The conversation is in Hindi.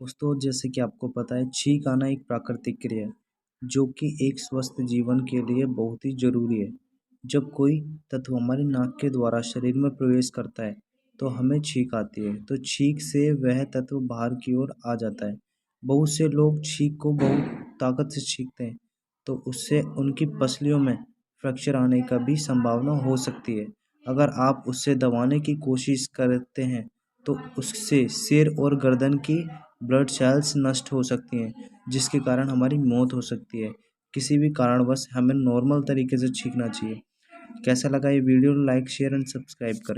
दोस्तों, जैसे कि आपको पता है, छींक आना एक प्राकृतिक क्रिया है जो कि एक स्वस्थ जीवन के लिए बहुत ही जरूरी है। जब कोई तत्व हमारी नाक के द्वारा शरीर में प्रवेश करता है तो हमें छींक आती है। तो छींक से वह तत्व बाहर की ओर आ जाता है। बहुत से लोग छींक को बहुत ताकत से छींकते हैं, तो उससे उनकी पसलियों में फ्रैक्चर आने का भी संभावना हो सकती है। अगर आप उससे दबाने की कोशिश करते हैं तो उससे सिर और गर्दन की ब्लड सेल्स नष्ट हो सकती हैं, जिसके कारण हमारी मौत हो सकती है। किसी भी कारणवश हमें नॉर्मल तरीके से छींकना चाहिए। कैसा लगा ये video? Like, share and subscribe करें।